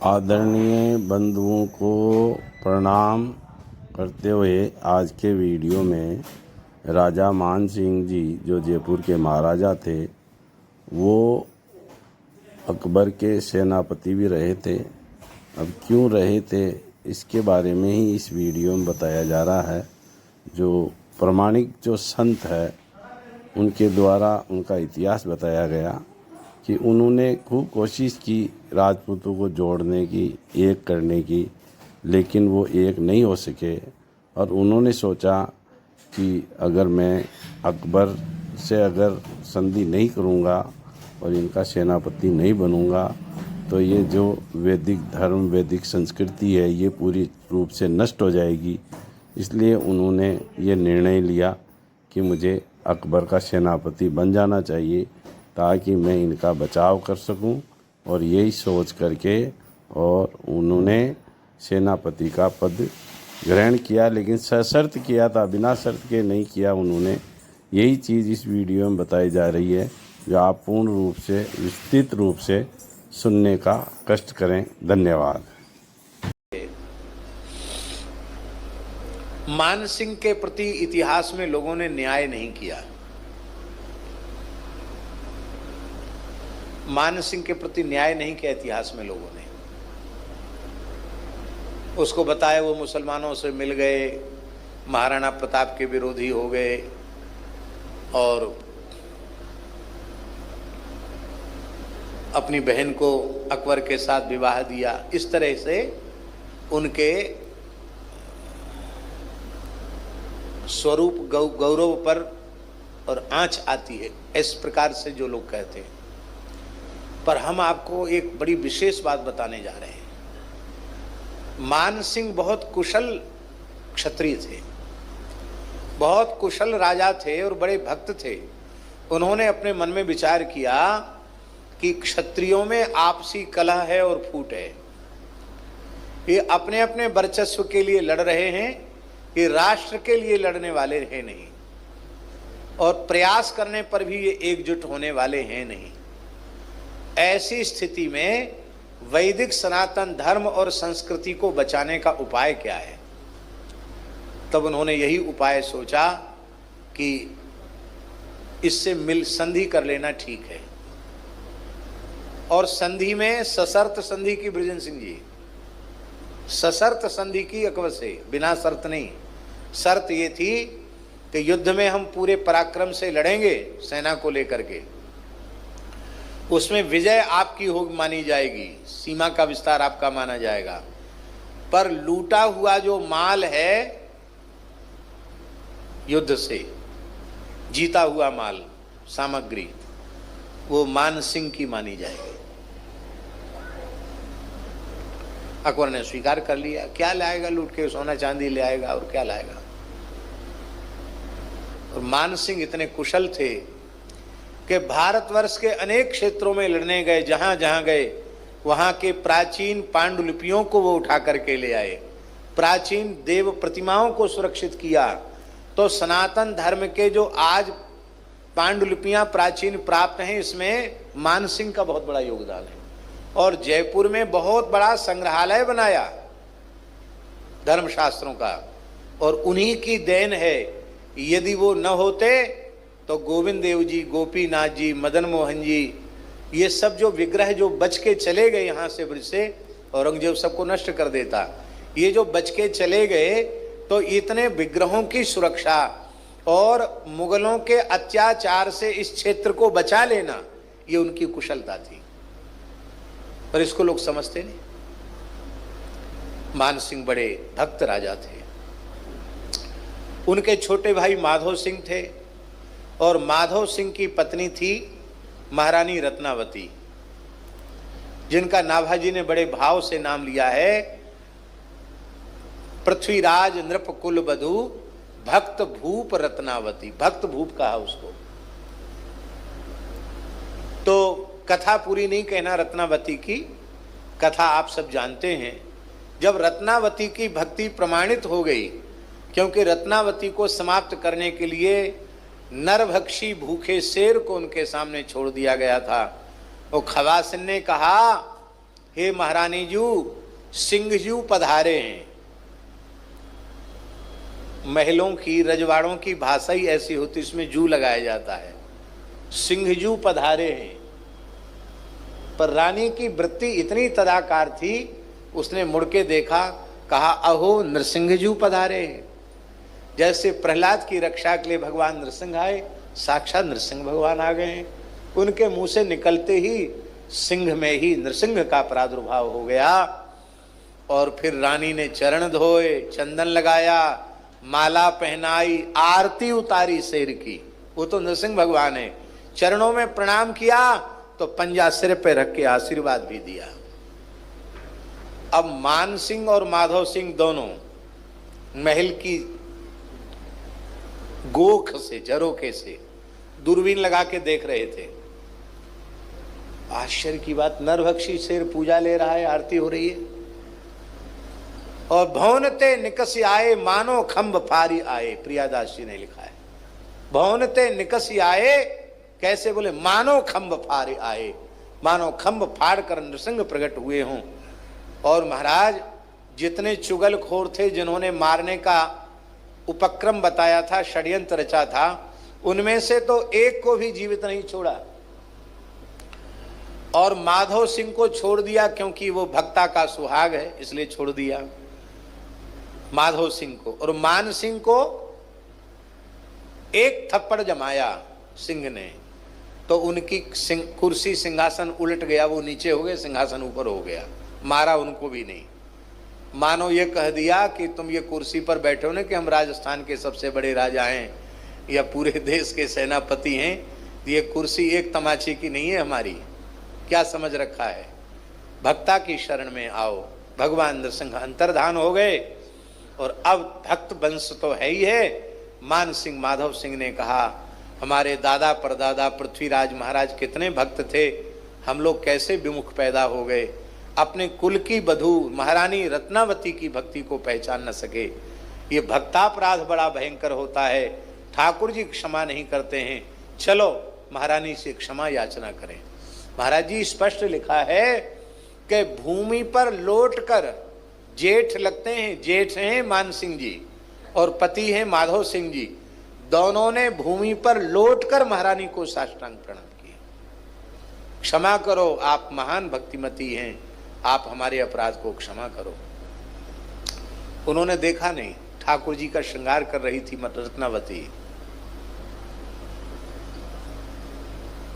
आदरणीय बंधुओं को प्रणाम करते हुए आज के वीडियो में राजा मान सिंह जी जो जयपुर के महाराजा थे, वो अकबर के सेनापति भी रहे थे। अब क्यों रहे थे इसके बारे में ही इस वीडियो में बताया जा रहा है। जो प्रमाणिक जो संत है उनके द्वारा उनका इतिहास बताया गया कि उन्होंने खूब कोशिश की राजपूतों को जोड़ने की, एक करने की, लेकिन वो एक नहीं हो सके। और उन्होंने सोचा कि अगर मैं अकबर से अगर संधि नहीं करूँगा और इनका सेनापति नहीं बनूँगा तो ये जो वैदिक धर्म, वैदिक संस्कृति है, ये पूरी रूप से नष्ट हो जाएगी। इसलिए उन्होंने ये निर्णय लिया कि मुझे अकबर का सेनापति बन जाना चाहिए ताकि मैं इनका बचाव कर सकूं। और यही सोच करके और उन्होंने सेनापति का पद ग्रहण किया, लेकिन सशर्त किया था, बिना शर्त के नहीं किया उन्होंने। यही चीज़ इस वीडियो में बताई जा रही है, जो आप पूर्ण रूप से विस्तृत रूप से सुनने का कष्ट करें। धन्यवाद। मान सिंह के प्रति इतिहास में लोगों ने न्याय नहीं किया। मान सिंह के प्रति न्याय नहीं किया इतिहास में लोगों ने। उसको बताया वो मुसलमानों से मिल गए, महाराणा प्रताप के विरोधी हो गए और अपनी बहन को अकबर के साथ विवाह दिया। इस तरह से उनके स्वरूप गौरव पर और आंच आती है, इस प्रकार से जो लोग कहते हैं। पर हम आपको एक बड़ी विशेष बात बताने जा रहे हैं। मान सिंह बहुत कुशल क्षत्रिय थे, बहुत कुशल राजा थे और बड़े भक्त थे। उन्होंने अपने मन में विचार किया कि क्षत्रियों में आपसी कलह है और फूट है। ये अपने अपने वर्चस्व के लिए लड़ रहे हैं, ये राष्ट्र के लिए लड़ने वाले हैं नहीं, और प्रयास करने पर भी ये एकजुट होने वाले हैं नहीं। ऐसी स्थिति में वैदिक सनातन धर्म और संस्कृति को बचाने का उपाय क्या है? तब उन्होंने यही उपाय सोचा कि इससे मिल संधि कर लेना ठीक है। और संधि में सशर्त संधि की बृजेंद्र सिंह जी, सशर्त संधि की अकबर से, बिना शर्त नहीं। शर्त ये थी कि युद्ध में हम पूरे पराक्रम से लड़ेंगे सेना को लेकर के, उसमें विजय आपकी हो मानी जाएगी, सीमा का विस्तार आपका माना जाएगा, पर लूटा हुआ जो माल है युद्ध से, जीता हुआ माल, सामग्री, वो मान सिंह की मानी जाएगी। अकबर ने स्वीकार कर लिया। क्या लाएगा लूट के? सोना चांदी ले आएगा और क्या लाएगा। और मान सिंह इतने कुशल थे कि भारतवर्ष के अनेक क्षेत्रों में लड़ने गए। जहां जहां गए वहां के प्राचीन पांडुलिपियों को वो उठा करके ले आए, प्राचीन देव प्रतिमाओं को सुरक्षित किया। तो सनातन धर्म के जो आज पांडुलिपियां प्राचीन प्राप्त हैं, इसमें मान सिंह का बहुत बड़ा योगदान है। और जयपुर में बहुत बड़ा संग्रहालय बनाया धर्मशास्त्रों का, और उन्हीं की देन है। यदि वो न होते तो गोविंद देव जी, गोपीनाथ जी, मदन मोहन जी, ये सब जो विग्रह जो बच के चले गए यहाँ से ब्रिज से, औरंगजेब सबको नष्ट कर देता। ये जो बच के चले गए, तो इतने विग्रहों की सुरक्षा और मुगलों के अत्याचार से इस क्षेत्र को बचा लेना, ये उनकी कुशलता थी। पर इसको लोग समझते नहीं। मान सिंह बड़े भक्त राजा थे। उनके छोटे भाई माधव सिंह थे, और माधव सिंह की पत्नी थी महारानी रत्नावती, जिनका नाभाजी ने बड़े भाव से नाम लिया है, पृथ्वीराज नृप कुल बधू भक्त भूप रत्नावती। भक्त भूप कहा उसको। तो कथा पूरी नहीं कहना रत्नावती की, कथा आप सब जानते हैं। जब रत्नावती की भक्ति प्रमाणित हो गई, क्योंकि रत्नावती को समाप्त करने के लिए नरभक्षी भूखे शेर को उनके सामने छोड़ दिया गया था, वो खवासिन ने कहा हे महारानी जू, सिंह जू पधारे हैं। महलों की, रजवाड़ों की भाषा ही ऐसी होती, इसमें जू लगाया जाता है। सिंह जू पधारे हैं। पर रानी की वृत्ति इतनी तदाकार थी, उसने मुड़ के देखा, कहा अहो नृसिंह जू पधारे हैं। जैसे प्रहलाद की रक्षा के लिए भगवान नृसिंह आए, साक्षात नृसिंह भगवान आ गए हैं। उनके मुंह से निकलते ही सिंह में ही नृसिंह का प्रादुर्भाव हो गया। और फिर रानी ने चरण धोए, चंदन लगाया, माला पहनाई, आरती उतारी शेर की। वो तो नृसिंह भगवान है। चरणों में प्रणाम किया तो पंजा सिर पे रख के आशीर्वाद भी दिया। अब मान सिंह और माधव सिंह दोनों महल की गोख से, झरोखे से दूरबीन लगा के देख रहे थे। आश्चर्य की बात, नरभक्षी शेर पूजा ले रहा है, आरती हो रही है। और भवनते निकसी आए मानो खंभ फारी आए, प्रियादास जी ने लिखा है। भवनते निकसी आए, कैसे बोले, मानो खंभ फारी आए, मानो खंभ फाड़ कर नृसिंह प्रकट हुए हों। और महाराज जितने चुगलखोर थे, जिन्होंने मारने का उपक्रम बताया था, षड्यंत्र रचा था, उनमें से तो एक को भी जीवित नहीं छोड़ा। और माधव सिंह को छोड़ दिया, क्योंकि वो भक्ता का सुहाग है, इसलिए छोड़ दिया माधव सिंह को। और मान सिंह को एक थप्पड़ जमाया सिंह ने, तो उनकी कुर्सी सिंहासन उलट गया, वो नीचे हो गए, सिंहासन ऊपर हो गया। मारा उनको भी नहीं, मानो ये कह दिया कि तुम ये कुर्सी पर बैठे हो ना, कि हम राजस्थान के सबसे बड़े राजा हैं या पूरे देश के सेनापति हैं, ये कुर्सी एक तमाचे की नहीं है हमारी। क्या समझ रखा है? भक्ता की शरण में आओ। भगवान नृसिंह अंतर्धान हो गए और अब भक्त वंश तो है ही है। मान सिंह, माधव सिंह ने कहा, हमारे दादा परदादा पृथ्वीराज महाराज कितने भक्त थे, हम लोग कैसे विमुख पैदा हो गए। अपने कुल की बधू महारानी रत्नावती की भक्ति को पहचान न सके। ये भक्तापराध बड़ा भयंकर होता है। ठाकुर जी क्षमा नहीं करते हैं, चलो महारानी से क्षमा याचना करें। महाराज जी स्पष्ट लिखा है कि भूमि पर लौटकर जेठ लगते हैं, जेठ हैं मान सिंह जी और पति हैं माधव सिंह जी, दोनों ने भूमि पर लौटकर महारानी को साष्टांग प्रणाम किया। क्षमा करो, आप महान भक्तिमती हैं, आप हमारे अपराध को क्षमा करो। उन्होंने देखा नहीं, ठाकुर जी का श्रृंगार कर रही थी रत्नावती।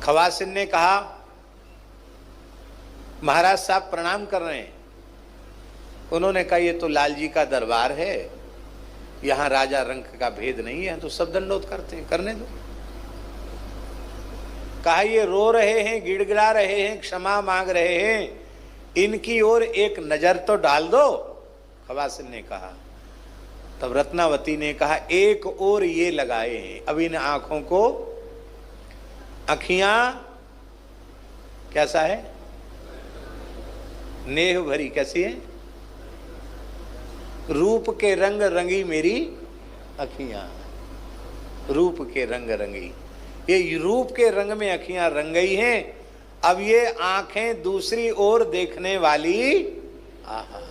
खवासिन ने कहा, महाराज साहब प्रणाम कर रहे हैं। उन्होंने कहा, ये तो लाल जी का दरबार है, यहां राजा रंक का भेद नहीं है, तो सब दंडोत करते हैं, करने दो। कहा, ये रो रहे हैं, गिड़गिड़ा रहे हैं, क्षमा मांग रहे हैं, इनकी ओर एक नजर तो डाल दो। खवासिन ने कहा। तब रत्नावती ने कहा, एक और ये लगाए हैं, अब इन आंखों को, अखियां कैसा है, नेह भरी, कैसी है, रूप के रंग रंगी मेरी अखियां, रूप के रंग रंगी। ये रूप के रंग में अखियां रंग गई हैं। अब ये आंखें दूसरी ओर देखने वाली, आहा,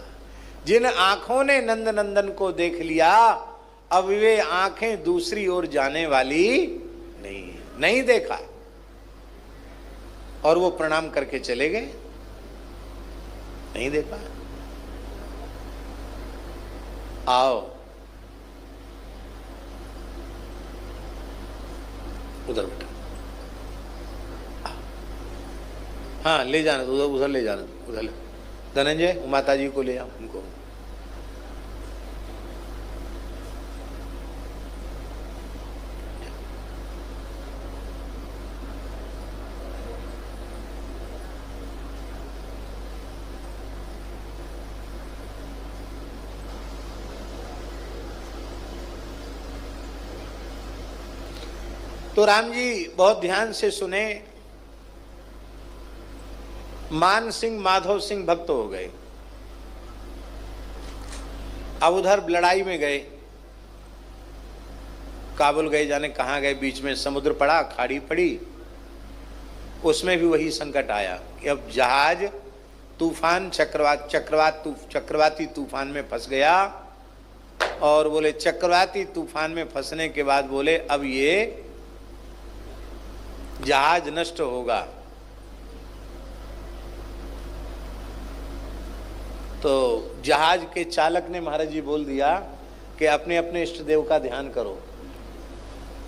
जिन आंखों ने नंद नंदन को देख लिया, अब वे आंखें दूसरी ओर जाने वाली नहीं, नहीं देखा। और वो प्रणाम करके चले गए, नहीं देखा। आओ उधर बेटा, हाँ ले जाना, उधर उधर ले जाना, उधर ले। धनंजय माता जी को ले जाओ, उनको। तो राम जी बहुत ध्यान से सुने। मान सिंह माधव सिंह भक्त हो गए। अब उधर लड़ाई में गए, काबुल गए, जाने कहाँ गए, बीच में समुद्र पड़ा, खाड़ी पड़ी, उसमें भी वही संकट आया कि अब जहाज तूफान चक्रवाती तूफान में फंस गया और बोले चक्रवाती तूफान में फंसने के बाद बोले अब ये जहाज नष्ट होगा। तो जहाज के चालक ने महाराज जी बोल दिया कि अपने अपने इष्ट देव का ध्यान करो,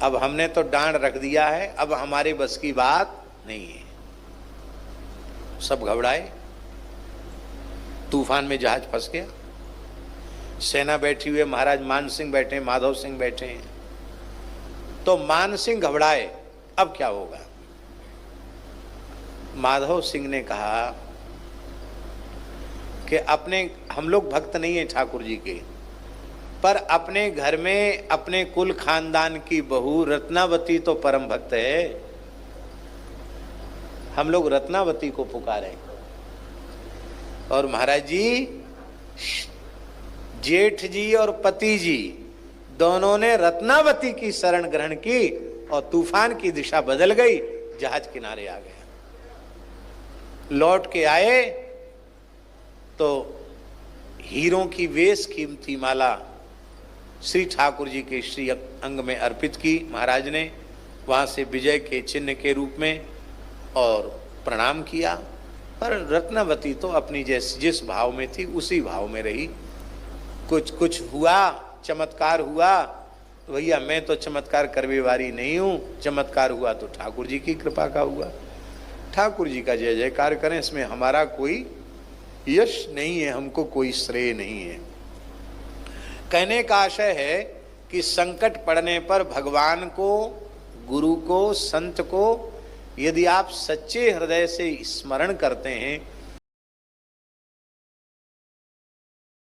अब हमने तो डांड रख दिया है, अब हमारे बस की बात नहीं है। सब घबराए, तूफान में जहाज फंस गया। सेना बैठी हुई है, महाराज मान सिंह बैठे हैं, माधव सिंह बैठे हैं। तो मान सिंह घबराए, अब क्या होगा। माधव सिंह ने कहा कि हम लोग भक्त नहीं है ठाकुर जी के, पर अपने घर में अपने कुल खानदान की बहू रत्नावती तो परम भक्त है, हम लोग रत्नावती को पुकारें। और महाराज जी, जेठ जी और पति जी दोनों ने रत्नावती की शरण ग्रहण की और तूफान की दिशा बदल गई, जहाज किनारे आ गया। लौट के आए तो हीरों की वेश कीमती माला श्री ठाकुर जी के श्री अंग में अर्पित की महाराज ने, वहां से विजय के चिन्ह के रूप में, और प्रणाम किया। पर रत्नावती तो अपनी जिस भाव में थी उसी भाव में रही। कुछ हुआ, चमत्कार हुआ, भैया मैं तो चमत्कार करने वाली नहीं हूँ, चमत्कार हुआ तो ठाकुर जी की कृपा का हुआ। ठाकुर जी का जय जयकार करें, इसमें हमारा कोई यश नहीं है, हमको कोई श्रेय नहीं है। कहने का आशय है कि संकट पड़ने पर भगवान को, गुरु को, संत को यदि आप सच्चे हृदय से स्मरण करते हैं